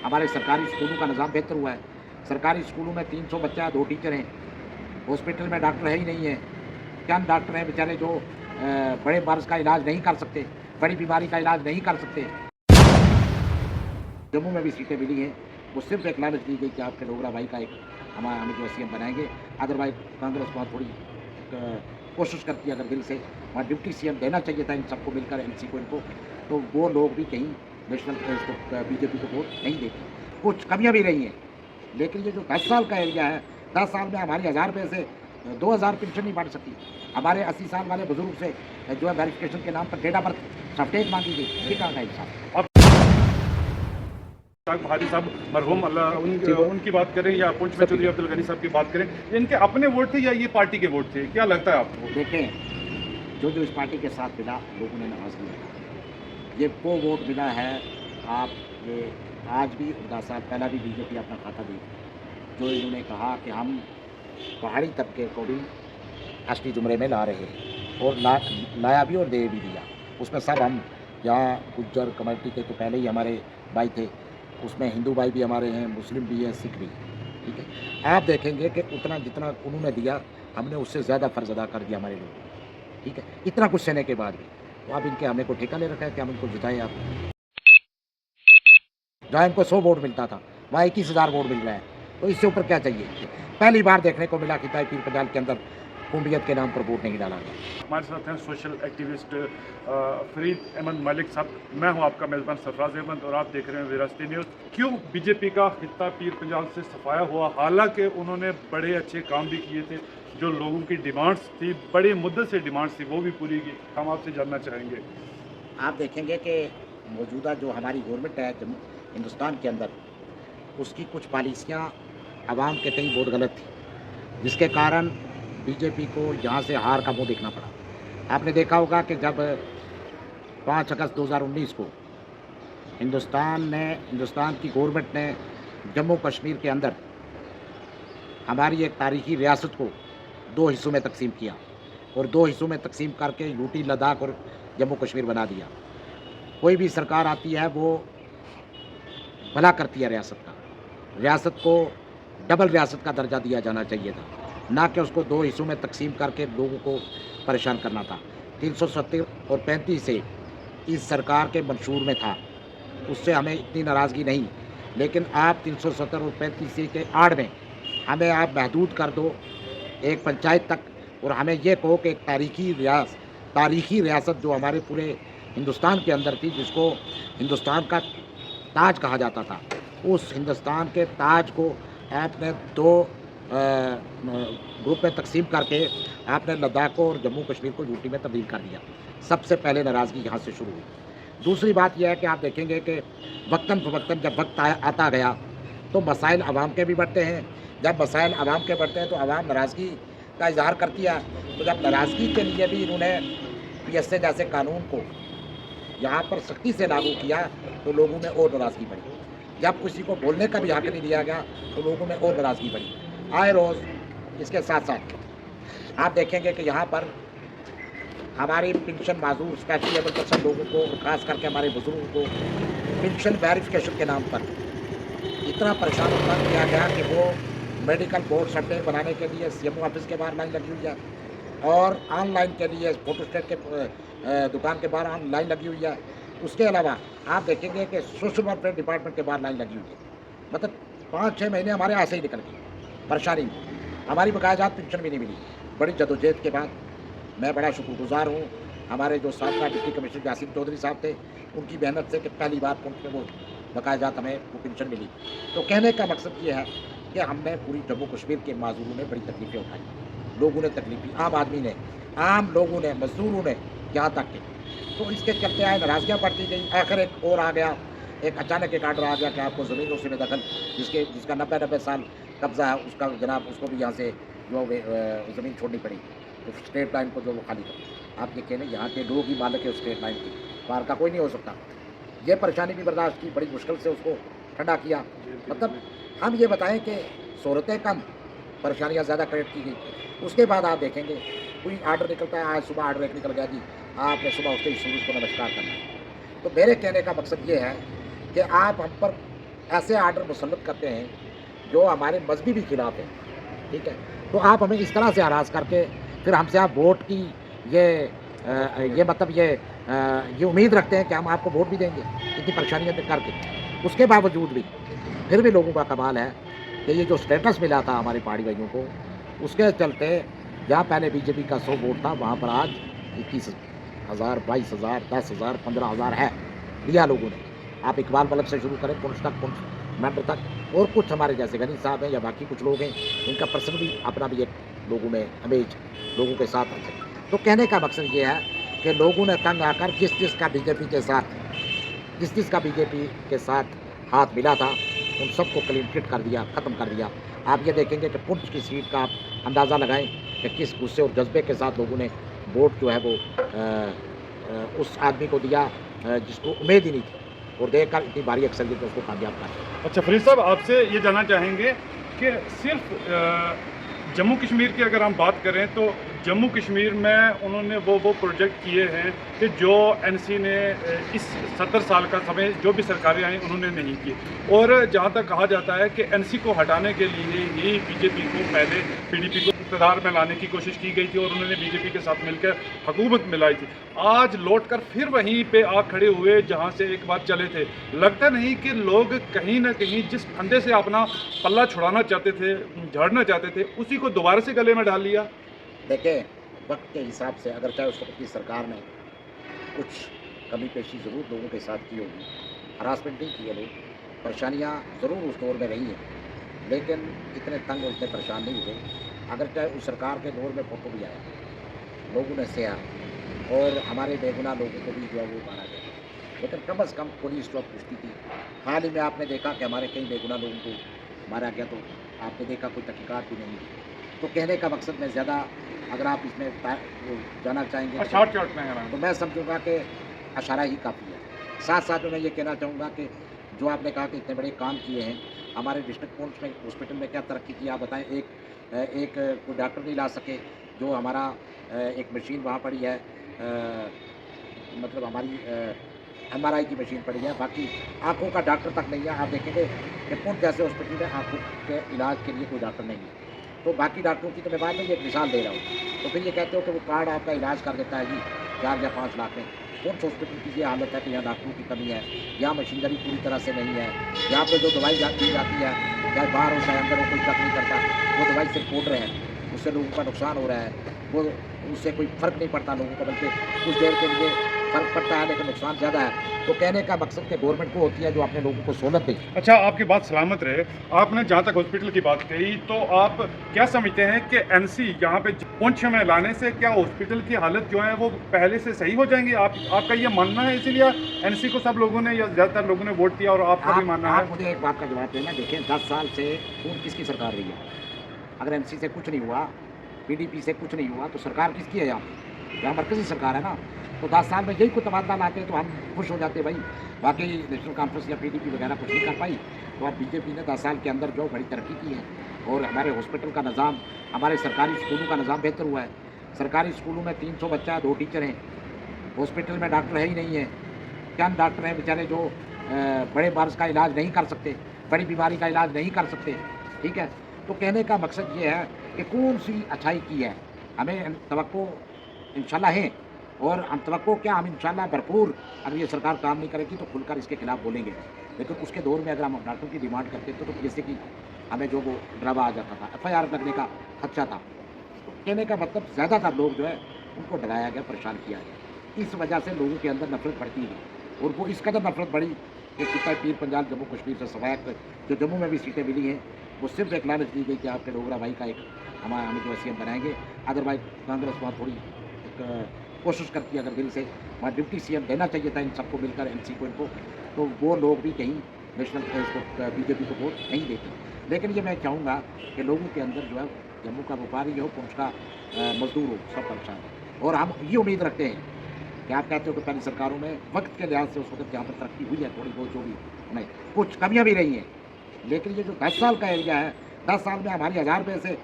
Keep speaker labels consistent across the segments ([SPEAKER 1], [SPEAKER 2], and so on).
[SPEAKER 1] हमारे सरकारी स्कूलों का निज़ाम बेहतर हुआ है। सरकारी स्कूलों में 300 बच्चा है, 2 टीचर हैं। हॉस्पिटल में डॉक्टर है ही नहीं है। चंद डॉक्टर हैं बेचारे जो बड़े मर्ज़ का इलाज नहीं कर सकते, बड़ी बीमारी का इलाज नहीं कर सकते। जम्मू में भी सीटें मिली हैं, वो सिर्फ़ एक लालच दी गई कि आपके डोगरा भाई का एक हमें जो सीएम बनाएँगे। अदरवाइज़ कांग्रेस बहुत थोड़ी कोशिश करती है अगर दिल से, वहाँ डिप्टी सीएम देना चाहिए था इन सबको मिलकर एमसी को इनको, तो वो लोग भी कहीं नेशनल इसको बीजेपी को वोट नहीं देते। कुछ कमियाँ भी रही हैं, लेकिन ये जो 10 साल का एरिया है, 10 साल में हमारी 1000 रुपये से 2000 पेंशन नहीं बढ़ सकती। हमारे 80 साल वाले बुजुर्ग से जो है वेरिफिकेशन के नाम पर डेट ऑफ बर्थ सर्टिफिकेट माँगी गई, ये कहाँ का इंसाफ?
[SPEAKER 2] हाजी साहब मरहूम अल्लाह उनकी बात करें या पुंछ में चौधरी अब्दुल गनी साहब की बात करें, इनके अपने वोट थे या ये पार्टी के वोट थे, क्या लगता है आपको?
[SPEAKER 1] देखें, जो इस पार्टी के साथ मिला, लोगों ने नाराज़गी जताई। ये वो वोट मिला है, आप ये आज भी 10 साल पहला भी बीजेपी अपना खाता दी, जो इन्होंने कहा कि हम पहाड़ी तबके को भी एसटी जुमरे में ला रहे हैं और लाया भी और दे भी दिया। उसमें सब हम यहाँ गुज्जर कम्युनिटी के तो पहले ही हमारे भाई थे, उसमें हिंदू भाई भी हमारे हैं, मुस्लिम भी है, सिख भी, ठीक है। आप देखेंगे कि उतना जितना उन्होंने दिया, हमने उससे ज़्यादा फ़र्ज़ अदा कर दिया हमारे लोगों को, ठीक है। इतना कुछ सहने के बाद भी, तो अब इनके हमें को ठेका ले रखा है कि हम इनको जिताएँ आप। जहाँ इनको 100 वोट मिलता था, वहाँ 21,000 वोट मिल रहे हैं, तो इससे ऊपर क्या चाहिए? पहली बार देखने को मिला कि ताई पीर पंजाल के अंदर कुंबियत के नाम पर वोट नहीं डाला गया।
[SPEAKER 2] हमारे साथ हैं सोशल एक्टिविस्ट फरीद अहमद मलिक साहब। मैं हूं आपका मेज़बान सरफराज अहमद और आप देख रहे हैं विरासती न्यूज़। क्यों बीजेपी का खित्ता पीर पंजाल से सफाया हुआ, हालांकि उन्होंने बड़े अच्छे काम भी किए थे, जो लोगों की डिमांड्स थी, बड़ी मुद्दत से डिमांड्स थी, वो भी पूरी की। हम आपसे जानना चाहेंगे।
[SPEAKER 1] आप देखेंगे कि मौजूदा जो हमारी गवर्नमेंट है हिंदुस्तान के अंदर, उसकी कुछ पॉलिसियाँ आवाम के तई बहुत गलत थी, जिसके कारण बीजेपी को यहाँ से हार का मुँह देखना पड़ा। आपने देखा होगा कि जब 5 अगस्त 2019 को हिंदुस्तान की गवर्नमेंट ने जम्मू कश्मीर के अंदर हमारी एक तारीखी रियासत को 2 हिस्सों में तकसीम किया और 2 हिस्सों में तकसीम करके यूटी, लद्दाख और जम्मू कश्मीर बना दिया। कोई भी सरकार आती है वो भला करती है रियासत का। रियासत को डबल रियासत का दर्जा दिया जाना चाहिए था, ना कि उसको 2 हिस्सों में तकसीम करके लोगों को परेशान करना था। 370 और 35 से इस सरकार के मंशूर में था, उससे हमें इतनी नाराज़गी नहीं, लेकिन आप 370 और 35 के आड़ में हमें आप महदूद कर दो एक पंचायत तक, और हमें ये कहो कि एक तारीखी रियासत जो हमारे पूरे हिंदुस्तान के अंदर थी, जिसको हिंदुस्तान का ताज कहा जाता था, उस हिंदुस्तान के ताज को आपने 2 ग्रुप में तकसीम करके आपने लद्दाख को और जम्मू कश्मीर को यूटी में तब्दील कर दिया। सबसे पहले नाराज़गी यहाँ से शुरू हुई। दूसरी बात यह है कि आप देखेंगे कि वक्तन-फ़वक्तन जब वक्त आता गया, तो मसाइल आवाम के भी बढ़ते हैं। जब मसाइल आवाम के बढ़ते हैं तो आवाम नाराज़गी का इज़हार करती है। तो जब नाराज़गी के लिए भी इन्होंने पीएसए जैसे कानून को यहाँ पर सख्ती से लागू किया, तो लोगों में और नाराज़गी बढ़ी। जब किसी को बोलने का भी हक नहीं दिया गया, तो लोगों में और नाराज़गी बढ़ी। आए रोज़ इसके साथ-साथ आप देखेंगे कि यहाँ पर हमारी पेंशन माजूर स्पेशली एबल पर्सन लोगों को, खास करके हमारे बुजुर्गों को पेंशन वेरिफिकेशन के नाम पर इतना परेशान किया गया कि वो मेडिकल बोर्ड सर्टिफिकेट बनाने के लिए सीएमओ ऑफिस के बाहर लाइन लगी हुई है, और ऑनलाइन के लिए फोटोस्टेट के दुकान के बाहर लाइन लगी हुई है। उसके अलावा आप देखेंगे कि सोशल वेलफेयर डिपार्टमेंट के बाहर लाइन लगी हुई है। मतलब 5-6 महीने हमारे ऐसे ही निकल गए परेशानी में। हमारी बकायाजात पेंशन भी नहीं मिली। बड़ी जदोजहद के बाद मैं बड़ा शुक्रगुजार हूँ हमारे जो साबका डिप्टी कमिश्नर यासीन चौधरी साहब थे, उनकी मेहनत से कि पहली बार उनके वो बकायाजात हमें वो पेंशन मिली। तो कहने का मकसद ये है कि हमने पूरी जम्मू कश्मीर के माजूरों ने बड़ी तकलीफ़ें उठाई। लोगों ने तकलीफ़ें, आम आदमी ने, आम लोगों ने, मजदूरों ने, यहाँ तक के। तो इसके चलते आए नाराज़गियाँ बढ़ती गई। आखिर एक और आ गया, एक अचानक एक आर्डर आ गया कि आपको ज़मीनों से बेदखल जिसका 90-90 साल कब्ज़ा है, उसका जनाब उसको भी यहाँ से जो ज़मीन छोड़नी पड़ी, तो स्ट्रेट लाइन को जो वो खाली करो। आप ये कहें यहाँ के लोग ही मालिक है उस स्ट्रेट लाइन की, बाहर का कोई नहीं हो सकता। ये परेशानी भी बर्दाश्त की, बड़ी मुश्किल से उसको ठंडा किया। मतलब हम ये बताएं कि सहूलतें कम, परेशानियाँ ज़्यादा क्रिएट की गई। उसके बाद आप देखेंगे कोई आर्डर निकलता है, आज सुबह आर्डर एक निकल गया जी, आपने सुबह उठते ही सूरज को नमस्कार करना है। तो मेरे कहने का मकसद ये है कि आप हम पर ऐसे आर्डर मुसल्लत करते हैं जो हमारे मज़हबी भी खिलाफ है, ठीक है? तो आप हमें इस तरह से हरास करके फिर हमसे आप वोट की ये ये मतलब ये उम्मीद रखते हैं कि हम आपको वोट भी देंगे, इतनी परेशानियाँ करके। उसके बावजूद भी फिर भी लोगों का कमाल है कि ये जो स्टेटस मिला था हमारे पहाड़ी भाइयों को, उसके चलते जहाँ पहले बीजेपी का 100 वोट था, वहाँ पर आज 21,000, 22,000, 10,000, 15,000 है, लिया लोगों ने। आप इकबाल बल्लभ से शुरू करें, पुंछ तक, पुंछ मेंबर तक और कुछ हमारे जैसे गनी साहब हैं या बाकी कुछ लोग हैं, इनका पर्सनली अपना भी एक लोगों में इमेज लोगों के साथ है। तो कहने का मकसद ये है कि लोगों ने तंग आकर जिस-जिसका बीजेपी के साथ हाथ मिला था, उन सबको क्लीन चिट कर दिया, ख़त्म कर दिया। आप ये देखेंगे कि पुंछ की सीट का आप अंदाज़ा लगाएँ कि किस गुस्से और जज़्बे के साथ लोगों ने वोट जो है वो उस आदमी को दिया जिसको उम्मीद ही नहीं थी और देखकर इतनी भारी अक्सरियत ने उसको कामयाब कर दिया।
[SPEAKER 2] अच्छा फरीद साहब, आपसे ये जानना चाहेंगे कि सिर्फ जम्मू कश्मीर की अगर हम बात करें तो जम्मू कश्मीर में उन्होंने वो प्रोजेक्ट किए हैं कि जो एनसी ने इस 70 साल का समय जो भी सरकारें आई उन्होंने नहीं की। और जहाँ तक कहा जाता है कि एनसी को हटाने के लिए ही बीजेपी को पहले पीडीपी को इक़्तिदार में लाने की कोशिश की गई थी और उन्होंने बीजेपी के साथ मिलकर हुकूमत मिलाई थी। आज लौटकर फिर वहीं पे आ खड़े हुए जहाँ से एक बार चले थे। लगता नहीं कि लोग कहीं ना कहीं जिस फंदे से अपना पल्ला छुड़ाना चाहते थे, झाड़ना चाहते थे, उसी को दोबारा से गले में डाल लिया?
[SPEAKER 1] देखिए, वक्त के हिसाब से अगर चाहे उस वक्त की सरकार ने कुछ कमी पेशी ज़रूर लोगों के साथ की होगी, हरासमेंट नहीं की है लोग, परेशानियाँ ज़रूर उस दौर में रही हैं, लेकिन इतने तंग और इतने परेशान नहीं हुए। अगर चाहे उस सरकार के दौर में फोटो भी आया, लोगों ने सहा और हमारे बेगुनाह लोगों को भी जो है वो मारा गया, लेकिन कम अज़ कम पुलिस जो पूछती थी। हाल ही में आपने देखा कि हमारे कई बेगुनाह लोगों को मारा गया, तो आपने देखा कोई तहकीकात भी नहीं हुई। तो कहने का मकसद मैं ज़्यादा अगर आप इसमें वो जाना चाहेंगे
[SPEAKER 2] शॉर्टकट में है।
[SPEAKER 1] तो मैं समझूंगा कि इशारा ही काफ़ी है। साथ साथ में मैं ये कहना चाहूँगा कि जो आपने कहा कि इतने बड़े काम किए हैं, हमारे डिस्ट्रिक्ट पुंछ में हॉस्पिटल में क्या तरक्की की आप बताएं। एक कोई डॉक्टर नहीं ला सके, जो हमारा एक मशीन वहाँ पड़ी है, मतलब हमारी MRI की मशीन पड़ी है, बाकी आँखों का डॉक्टर तक नहीं है। आप देखेंगे कि पुंछ जैसे हॉस्पिटल में आँखों के इलाज के लिए कोई डॉक्टर नहीं है। तो बाकी डॉक्टरों की तो मैं बाद में एक मिसाल दे रहा हूँ। तो फिर ये कहते हो कि वो कार्ड आपका इलाज कर देता है जी 4 या 5 लाख में। पुंछ हॉस्पिटल की ये हालत है कि यहाँ डॉक्टरों की कमी है, यहाँ मशीनरी पूरी तरह से नहीं है, यहाँ पे जो दवाई दी जाती है, चाहे बाहर हो चाहे अंदर हो, कोई तक नहीं करता। वो दवाई सिर्फ पोड़ रहे हैं, उससे लोगों का नुकसान हो रहा है। वो उससे कोई फ़र्क नहीं पड़ता लोगों को, बल्कि कुछ देर के लिए फ़र्क पड़ता है, लेकिन नुकसान ज़्यादा है। तो कहने का मकसद कि गवर्नमेंट को होती है जो अपने लोगों को सहूलत दे।
[SPEAKER 2] अच्छा, आपकी बात सलामत रहे। आपने जहाँ तक हॉस्पिटल की बात कही, तो आप क्या समझते हैं कि एनसी यहाँ पे पुंछ में लाने से क्या हॉस्पिटल की हालत जो है वो पहले से सही हो जाएंगी? आपका ये मानना है, इसीलिए एनसी को सब लोगों ने या ज़्यादातर लोगों ने वोट दिया और आपका भी मानना है?
[SPEAKER 1] आप मुझे एक बात का जवाब देना। देखिए, 10 साल से खून किसकी सरकार रही है? अगर एनसी से कुछ नहीं हुआ, पीडीपी से कुछ नहीं हुआ, तो सरकार किसकी है यहाँ पे? यहाँ मरकज़ी सरकार है ना। तो 10 साल में यही कुछ तबादला लाते तो हम खुश हो जाते भाई। बाकी नेशनल कॉन्फ्रेंस या पीडीपी वगैरह कुछ नहीं कर पाई, तो अब बीजेपी ने 10 साल के अंदर जो बड़ी तरक्की की है और हमारे हॉस्पिटल का निज़ाम, हमारे सरकारी स्कूलों का निज़ाम बेहतर हुआ है। सरकारी स्कूलों में 300 बच्चा है, 2 टीचर हैं। हॉस्पिटल में डॉक्टर है ही नहीं है। चंद डॉक्टर हैं बेचारे जो बड़े मर्ज़ का इलाज नहीं कर सकते, बड़ी बीमारी का इलाज नहीं कर सकते, ठीक है। तो कहने का मकसद ये है कि कौन सी अच्छाई की है, हमें तवक्को इंशाल्लाह है। और हम तवक्को क्या, हम इंशाल्लाह भरपूर, अगर ये सरकार काम नहीं करेगी तो खुलकर इसके खिलाफ बोलेंगे। लेकिन उसके दौर में अगर हम डॉक्टर की डिमांड करते तो जैसे कि हमें जो वो डरावा आ जाता था, FIR लगने का खदशा था। तो कहने का मतलब ज़्यादातर लोग जो है उनको डराया गया, परेशान किया गया। इस वजह से लोगों के अंदर नफरत बढ़ती गई और वो इस कदर नफरत बढ़ी कि खिता पीर पंजाल जम्मू कश्मीर से सवाए जो जम्मू में भी सीटें मिली हैं, वो सिर्फ एक लालच दी गई कि आपके डोगरा भाई का एक हमें जो CM बनाएंगे। अदरवाइज कांग्रेस वहाँ थोड़ी कोशिश करती है, अगर दिल से वहाँ डिप्टी CM देना चाहिए था इन सबको मिलकर, NC को, इनको, तो वो लोग भी कहीं नेशनल इसको बीजेपी को वोट नहीं देते। लेकिन ये मैं चाहूँगा कि लोगों के अंदर जो है जम्मू का व्यापारी हो, पुंछ का मजदूर हो, सब परेशान है। और हम ये उम्मीद रखते हैं कि आप कहते हो कि पहली सरकारों में वक्त के लिहाज से उस वक्त जहाँ पर तरक्की हुई है थोड़ी बहुत, जो भी नहीं, कुछ कमियाँ भी रही हैं, लेकिन ये जो 10 साल का एरिया है, 10 साल में हमारी 1000 रुपये से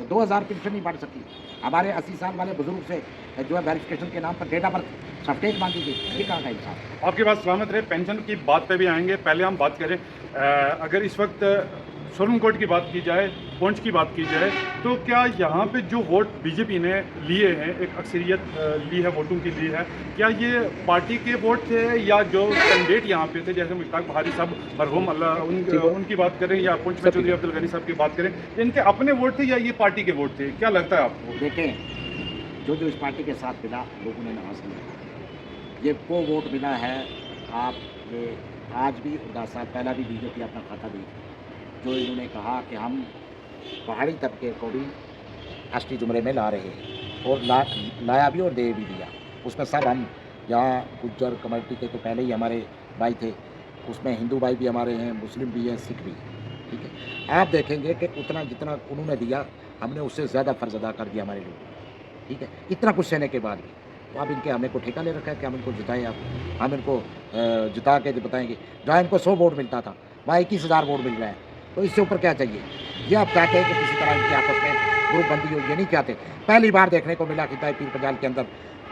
[SPEAKER 1] 2000 पेंशन नहीं बढ़ सकी। हमारे 80 साल वाले बुजुर्ग से जो है वेरिफिकेशन के नाम पर डेट ऑफ बर्थ सर्टिफिकेट मांगी गई, ये कहाँ का इंसाफ।
[SPEAKER 2] आपकी बात सलामत रहे। पेंशन की बात पे भी आएंगे, पहले हम बात करें अगर इस वक्त सुप्रीम कोर्ट की बात की जाए, पुंछ की बात की जाए, तो क्या यहाँ पे जो वोट बीजेपी ने लिए हैं, एक अक्सरियत ली है, वोटों की ली है, क्या ये पार्टी के वोट थे या जो कैंडिडेट यहाँ पे थे, जैसे मुश्ताक बहारी साहब मरहूम अल्लाह उनकी बात करें, या पुंछ में चौधरी अब्दुल गनी साहब की बात करें, इनके अपने वोट थे या ये पार्टी के वोट थे, क्या लगता है आपको?
[SPEAKER 1] देखें, जो इस पार्टी के साथ मिला लोगों ने हासिल किया, ये वो वोट मिला है। आप ये आज भी 10 साल पहला भी बीजेपी अपना खाता दी, जो इन्होंने कहा कि हम पहाड़ी तबके को भी एसटी जुमरे में ला रहे हैं, और लाया भी और दे भी दिया। उसमें सब हम यहाँ गुज्जर कम्युनिटी के तो पहले ही हमारे भाई थे, उसमें हिंदू भाई भी हमारे हैं, मुस्लिम भी हैं, सिख भी हैं। ठीक है, आप देखेंगे कि उतना जितना उन्होंने दिया, हमने उससे ज़्यादा फ़र्ज़ अदा कर दिया हमारे लोगों को। ठीक है, इतना कुछ सहने के बाद भी तो आप इनके हमें को ठेका ले रखा है कि हम इनको जिताएँ। आप हम इनको जिता के बताएँगे। जहाँ इनको 100 वोट मिलता था वहाँ 21,000 वोट मिल रहा है, तो इससे ऊपर क्या चाहिए? ये आप चाहते हैं कि किसी तरह इनकी आपस में ग्रुप बंदी हो, ये नहीं चाहते। पहली बार देखने को मिला कि ताई पीर पंजाल के अंदर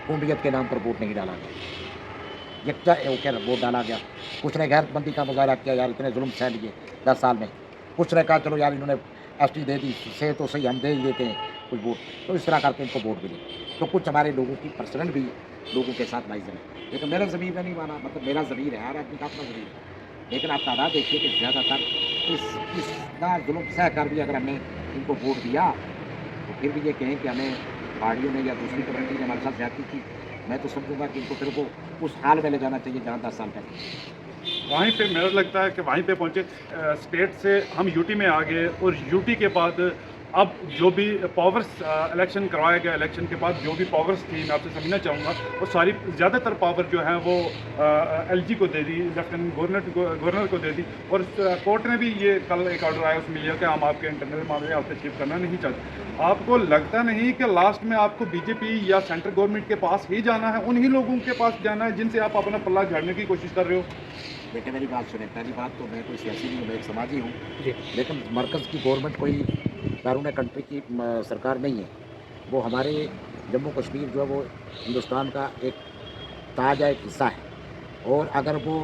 [SPEAKER 1] कौमियत के नाम पर वोट नहीं डाला गया, यकजा होकर वोट डाला गया। कुछ ने गैरतमंदी का मुजाहरा किया, यार इतने जुल्म सह लिए 10 साल में। कुछ ने कहा चलो यार इन्होंने एसटी दे दी से तो सही, हम दे ही देते हैं कुछ वोट, तो इस तरह करके इनको वोट मिले। तो कुछ हमारे लोगों की पर्सनल भी लोगों के साथ बाइजन है, लेकिन मेरा ज़मीर नहीं माना, मतलब मेरा ज़मीर है, हर आदमी का अपना ज़मीर है। लेकिन आप तादाद देखिए कि ज़्यादातर इतना जुल्म सह कर भी अगर हमने इनको वोट दिया, तो फिर भी ये कहें कि हमें पहाड़ियों ने या दूसरी कम्युनिटी ने हमारे साथ ज़्यादती की, मैं तो समझूंगा कि इनको फिर को उस हाल में ले जाना चाहिए जहाँ 10 साल पहले।
[SPEAKER 2] वहीं पे मेरा लगता है कि वहीं पे पहुँचे। स्टेट से हम यूटी में आ गए, और यूटी के बाद अब जो भी पावर्स इलेक्शन करवाया गया, इलेक्शन के बाद जो भी पावर्स थी, मैं आपसे समझना चाहूँगा, वो सारी ज़्यादातर पावर जो है वो एलजी को दे दी, लेफ्टिनेंट गवर्नर को दे दी। और कोर्ट ने भी ये कल एक ऑर्डर आया, उसमें लिया कि हम आपके इंटरनल मामले हस्तक्षेप करना नहीं चाहते। आपको लगता नहीं कि लास्ट में आपको बीजेपी या सेंट्रल गवर्नमेंट के पास ही जाना है, उन्हीं लोगों के पास जाना है जिनसे आप अपना पल्ला झाड़ने की कोशिश कर रहे हो?
[SPEAKER 1] बेटे मेरी बात सुने, पहली बात तो मैं कोई सियासी नहीं हूँ, मैं एक समाजी हूँ, लेकिन मरकज़ की गवर्नमेंट कोई बैरून कंट्री की सरकार नहीं है। वो हमारे जम्मू कश्मीर जो है वो हिंदुस्तान का एक ताज है, एक हिस्सा है, और अगर वो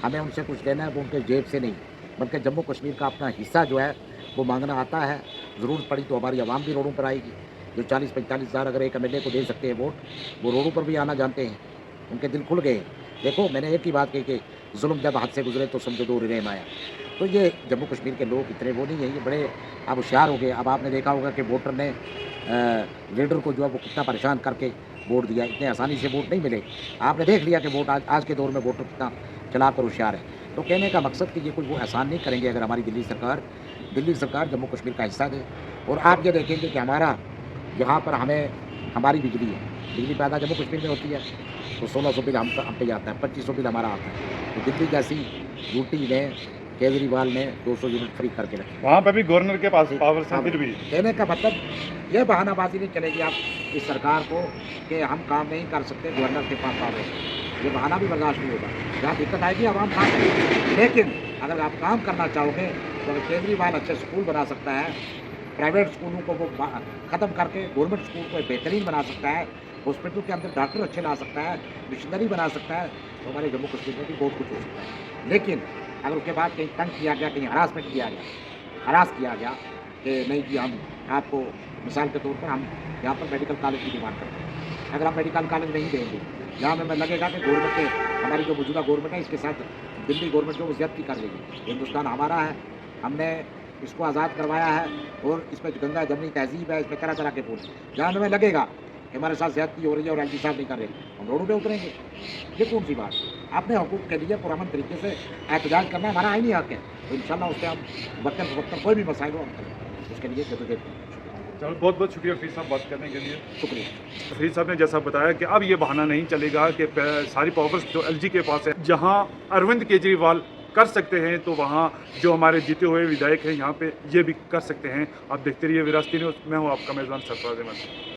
[SPEAKER 1] हमें उनसे कुछ लेना है वो उनके जेब से नहीं, बल्कि जम्मू कश्मीर का अपना हिस्सा जो है वो मांगना आता है। ज़रूरत पड़ी तो हमारी आवाम भी रोडों पर आएगी। जो 40-45 हज़ार अगर एक एमएलए को दे सकते हैं वोट, वो रोडों पर भी आना जानते हैं, उनके दिल खुल गए। देखो मैंने एक ही बात कही कि जुल्म जब हाथ से गुजरे तो समझो दो रेम आया। तो ये जम्मू कश्मीर के लोग इतने वो नहीं है, ये बड़े अब होशियार हो गए। अब आपने देखा होगा कि वोटर ने लीडर को जो है वो कितना परेशान करके वोट दिया, इतने आसानी से वोट नहीं मिले। आपने देख लिया कि वोट आज के दौर में वोटर कितना चलाक और होशियार है। तो कहने का मकसद कि ये कोई वो एहसान नहीं करेंगे अगर हमारी दिल्ली सरकार जम्मू कश्मीर का हिस्सा दे। और आप ये देखेंगे कि हमारा यहाँ पर हमारी बिजली है, बिजली पैदा जम्मू कश्मीर में होती है, तो 1600 बिल हम पे जाता है, 2500 बिल हमारा आता है। तो दिल्ली जैसी यूटी ने, केजरीवाल ने 200 यूनिट फ्री करके रखे,
[SPEAKER 2] वहाँ पे भी गवर्नर के पास पावर से फिर भी।
[SPEAKER 1] कहने का मतलब ये बहानाबाजी नहीं चलेगी आप इस सरकार को कि हम काम नहीं कर सकते, गवर्नर के पास पावर है, ये बहाना भी बर्दाश्त नहीं होगा। जहाँ दिक्कत आएगी आवाम काम करेगी, लेकिन अगर आप काम करना चाहोगे तो केजरीवाल अच्छे स्कूल बना सकता है, प्राइवेट स्कूलों को वो ख़त्म करके गवर्नमेंट स्कूल को बेहतरीन बना सकता है, हॉस्पिटल के अंदर डॉक्टर अच्छे ला सकता है, मिशनरी बना सकता है, तो हमारे जम्मू कश्मीर में भी बहुत कुछ हो सकता है। लेकिन अगर उसके बाद कहीं तंग किया गया, कहीं हरासमेंट किया गया, हरास किया गया कि नहीं जी हम आपको, मिसाल के तौर पर हम यहाँ पर मेडिकल कॉलेज की डिमांड करते हैं, अगर हम मेडिकल कॉलेज नहीं देंगे, जहाँ हमें लगेगा कि गवर्नमेंट के हमारी जो मौजूदा गवर्नमेंट है इसके साथ दिल्ली गवर्नमेंट जो ज्यादती कर लेगी। हिंदुस्तान हमारा है, हमने इसको आज़ाद करवाया है, और इसमें गंगा जमनी तहजीब है, इसमें तरह तरह के फूल, जहाँ हमें लगेगा कि हमारे साथ ज्यादती हो रही है और एलजी साहब नहीं कर रहे, हम रोडों पे उतरेंगे। ये कौन सी बात? अपने हकूक़ के लिए पुरअमन तरीके से एहतजाज करना हमारा आईनी हक है, तो इंशाल्लाह उससे हम वक्तन कोई भी मसाइल हो हम करें, उसके लिए जदोजहद करें।
[SPEAKER 2] चलो बहुत बहुत शुक्रिया फरीद साहब बात करने के लिए।
[SPEAKER 1] शुक्रिया।
[SPEAKER 2] फरीद साहब ने जैसा बताया कि अब ये बहाना नहीं चलेगा कि सारी पावर्स जो एलजी के पास है, जहां अरविंद केजरीवाल कर सकते हैं तो वहां जो हमारे जीते हुए विधायक हैं यहाँ पे ये भी कर सकते हैं। आप देखते रहिए विरासती न्यूज़, मैं हूँ आपका मेज़बान सरफराज अहमद।